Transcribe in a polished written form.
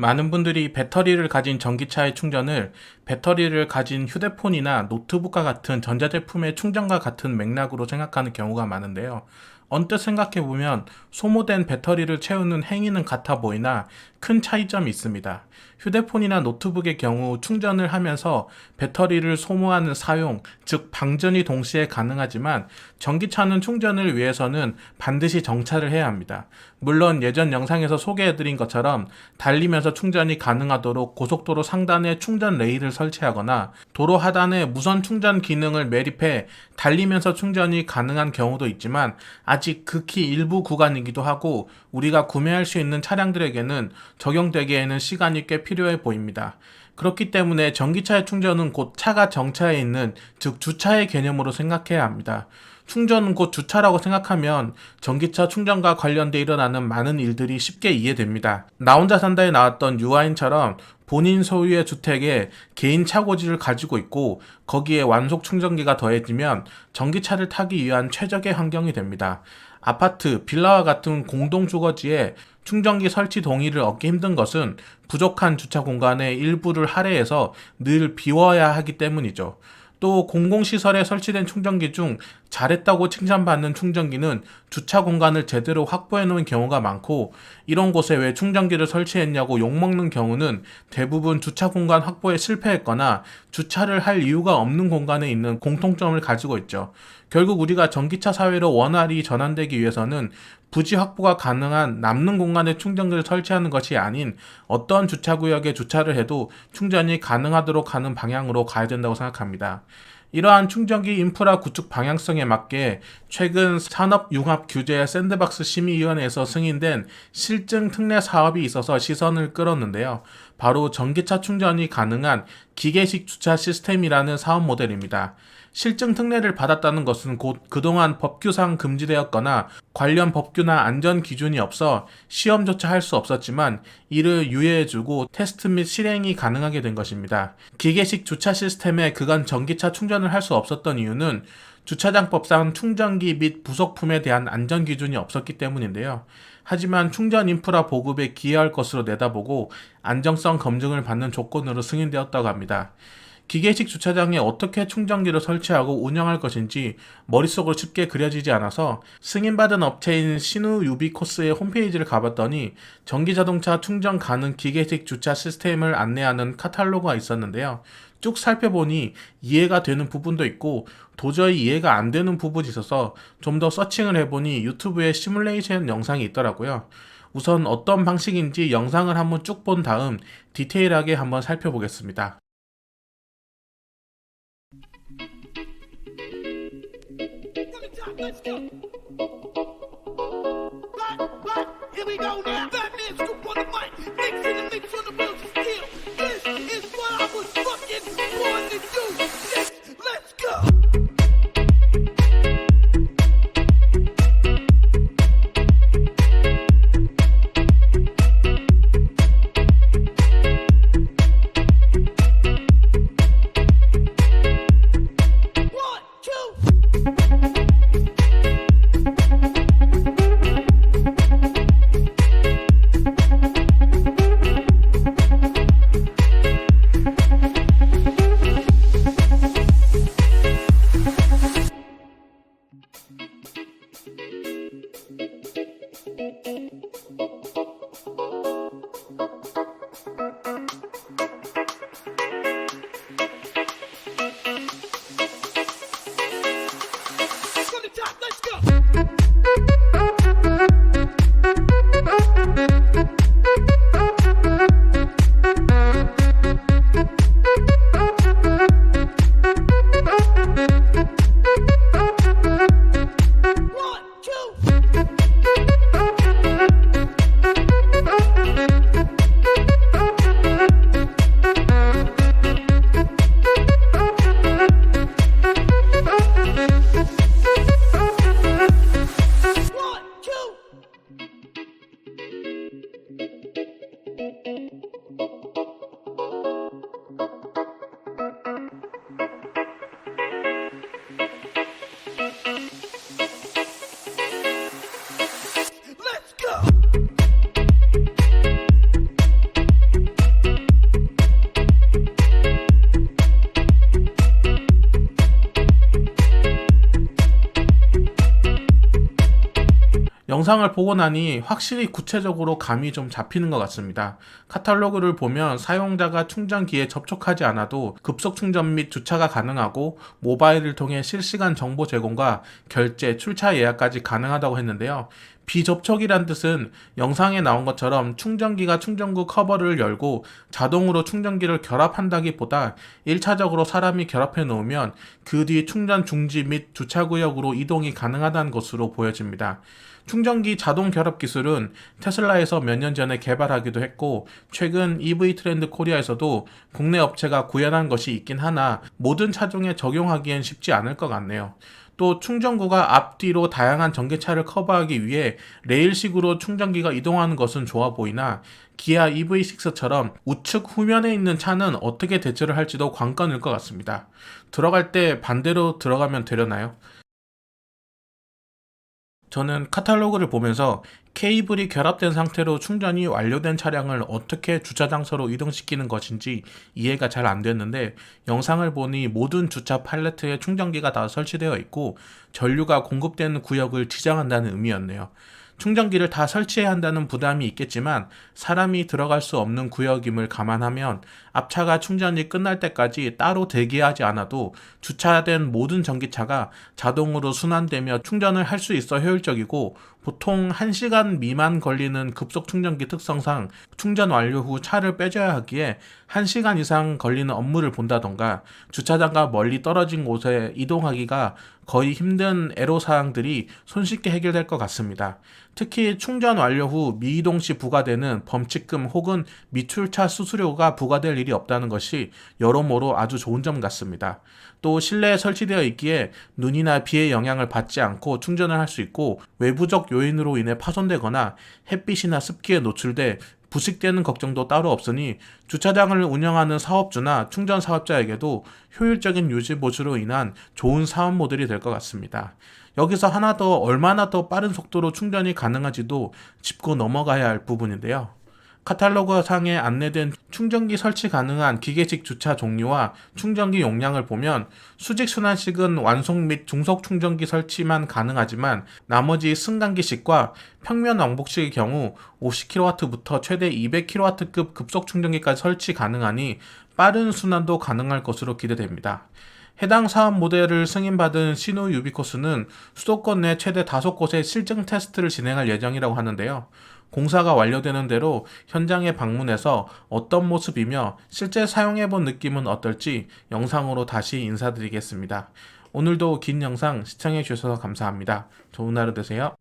많은 분들이 배터리를 가진 전기차의 충전을 배터리를 가진 휴대폰이나 노트북과 같은 전자제품의 충전과 같은 맥락으로 생각하는 경우가 많은데요. 언뜻 생각해보면 소모된 배터리를 채우는 행위는 같아 보이나 큰 차이점이 있습니다. 휴대폰이나 노트북의 경우 충전을 하면서 배터리를 소모하는 사용, 즉 방전이 동시에 가능하지만 전기차는 충전을 위해서는 반드시 정차를 해야 합니다. 물론 예전 영상에서 소개해드린 것처럼 달리면서 충전이 가능하도록 고속도로 상단에 충전 레일을 설치하거나 도로 하단에 무선 충전 기능을 매립해 달리면서 충전이 가능한 경우도 있지만 아직 극히 일부 구간이기도 하고 우리가 구매할 수 있는 차량들에게는 적용되기에는 시간이 꽤 필요해 보입니다. 그렇기 때문에 전기차의 충전은 곧 차가 정차해 있는, 즉 주차의 개념으로 생각해야 합니다. 충전은 곧 주차라고 생각하면 전기차 충전과 관련돼 일어나는 많은 일들이 쉽게 이해됩니다. 나 혼자 산다에 나왔던 유아인처럼 본인 소유의 주택에 개인 차고지를 가지고 있고 거기에 완속 충전기가 더해지면 전기차를 타기 위한 최적의 환경이 됩니다. 아파트, 빌라와 같은 공동 주거지에 충전기 설치 동의를 얻기 힘든 것은 부족한 주차 공간의 일부를 할애해서 늘 비워야 하기 때문이죠. 또 공공시설에 설치된 충전기 중 잘했다고 칭찬받는 충전기는 주차 공간을 제대로 확보해 놓은 경우가 많고, 이런 곳에 왜 충전기를 설치했냐고 욕먹는 경우는 대부분 주차 공간 확보에 실패했거나 주차를 할 이유가 없는 공간에 있는 공통점을 가지고 있죠. 결국 우리가 전기차 사회로 원활히 전환되기 위해서는 부지 확보가 가능한 남는 공간에 충전기를 설치하는 것이 아닌 어떤 주차구역에 주차를 해도 충전이 가능하도록 하는 방향으로 가야 된다고 생각합니다. 이러한 충전기 인프라 구축 방향성에 맞게 최근 산업융합규제 샌드박스 심의위원회에서 승인된 실증 특례 사업이 있어서 시선을 끌었는데요. 바로 전기차 충전이 가능한 기계식 주차 시스템이라는 사업 모델입니다. 실증 특례를 받았다는 것은 곧 그동안 법규상 금지되었거나 관련 법규나 안전 기준이 없어 시험조차 할 수 없었지만 이를 유예해주고 테스트 및 실행이 가능하게 된 것입니다. 기계식 주차 시스템에 그간 전기차 충전을 할 수 없었던 이유는 주차장법상 충전기 및 부속품에 대한 안전 기준이 없었기 때문인데요. 하지만 충전 인프라 보급에 기여할 것으로 내다보고 안정성 검증을 받는 조건으로 승인되었다고 합니다. 기계식 주차장에 어떻게 충전기를 설치하고 운영할 것인지 머릿속으로 쉽게 그려지지 않아서 승인받은 업체인 신우유비코스의 홈페이지를 가봤더니 전기자동차 충전 가능 기계식 주차 시스템을 안내하는 카탈로그가 있었는데요. 쭉 살펴보니 이해가 되는 부분도 있고 도저히 이해가 안 되는 부분이 있어서 좀 더 서칭을 해보니 유튜브에 시뮬레이션 영상이 있더라고요. 우선 어떤 방식인지 영상을 한번 쭉 본 다음 디테일하게 한번 살펴보겠습니다. Let's go. Right, here we go now. Batman scoop on the mic, mixing the mix on the wheels of steel. This is what I was fucking born to do. Let's go. 영상을 보고 나니 확실히 구체적으로 감이 좀 잡히는 것 같습니다. 카탈로그를 보면 사용자가 충전기에 접촉하지 않아도 급속 충전 및 주차가 가능하고 모바일을 통해 실시간 정보 제공과 결제, 출차 예약까지 가능하다고 했는데요. 비접촉이란 뜻은 영상에 나온 것처럼 충전기가 충전구 커버를 열고 자동으로 충전기를 결합한다기보다 1차적으로 사람이 결합해 놓으면 그 뒤 충전 중지 및 주차구역으로 이동이 가능하다는 것으로 보여집니다. 충전기 자동 결합 기술은 테슬라에서 몇 년 전에 개발하기도 했고 최근 EV 트렌드 코리아에서도 국내 업체가 구현한 것이 있긴 하나 모든 차종에 적용하기엔 쉽지 않을 것 같네요. 또 충전구가 앞뒤로 다양한 전기차를 커버하기 위해 레일식으로 충전기가 이동하는 것은 좋아 보이나 기아 EV6처럼 우측 후면에 있는 차는 어떻게 대처를 할지도 관건일 것 같습니다. 들어갈 때 반대로 들어가면 되려나요? 저는 카탈로그를 보면서 케이블이 결합된 상태로 충전이 완료된 차량을 어떻게 주차장소로 이동시키는 것인지 이해가 잘 안 됐는데 영상을 보니 모든 주차 팔레트에 충전기가 다 설치되어 있고 전류가 공급되는 구역을 지정한다는 의미였네요. 충전기를 다 설치해야 한다는 부담이 있겠지만 사람이 들어갈 수 없는 구역임을 감안하면 앞차가 충전이 끝날 때까지 따로 대기하지 않아도 주차된 모든 전기차가 자동으로 순환되며 충전을 할 수 있어 효율적이고 보통 1시간 미만 걸리는 급속 충전기 특성상 충전 완료 후 차를 빼줘야 하기에 1시간 이상 걸리는 업무를 본다던가 주차장과 멀리 떨어진 곳에 이동하기가 거의 힘든 애로사항들이 손쉽게 해결될 것 같습니다. 특히 충전 완료 후 미이동 시 부과되는 범칙금 혹은 미출차 수수료가 부과될 일이 없다는 것이 여러모로 아주 좋은 점 같습니다. 또 실내에 설치되어 있기에 눈이나 비의 영향을 받지 않고 충전을 할 수 있고 외부적 요인으로 인해 파손되거나 햇빛이나 습기에 노출돼 부식되는 걱정도 따로 없으니 주차장을 운영하는 사업주나 충전 사업자에게도 효율적인 유지 보수로 인한 좋은 사업 모델이 될 것 같습니다. 여기서 하나 더 얼마나 더 빠른 속도로 충전이 가능한지도 짚고 넘어가야 할 부분인데요. 카탈로그 상에 안내된 충전기 설치 가능한 기계식 주차 종류와 충전기 용량을 보면 수직 순환식은 완속 및 중속 충전기 설치만 가능하지만 나머지 승강기식과 평면 왕복식의 경우 50kW부터 최대 200kW급 급속 충전기까지 설치 가능하니 빠른 순환도 가능할 것으로 기대됩니다. 해당 사업 모델을 승인받은 시노 유비코스는 수도권 내 최대 5곳의 실증 테스트를 진행할 예정이라고 하는데요. 공사가 완료되는 대로 현장에 방문해서 어떤 모습이며 실제 사용해본 느낌은 어떨지 영상으로 다시 인사드리겠습니다. 오늘도 긴 영상 시청해주셔서 감사합니다. 좋은 하루 되세요.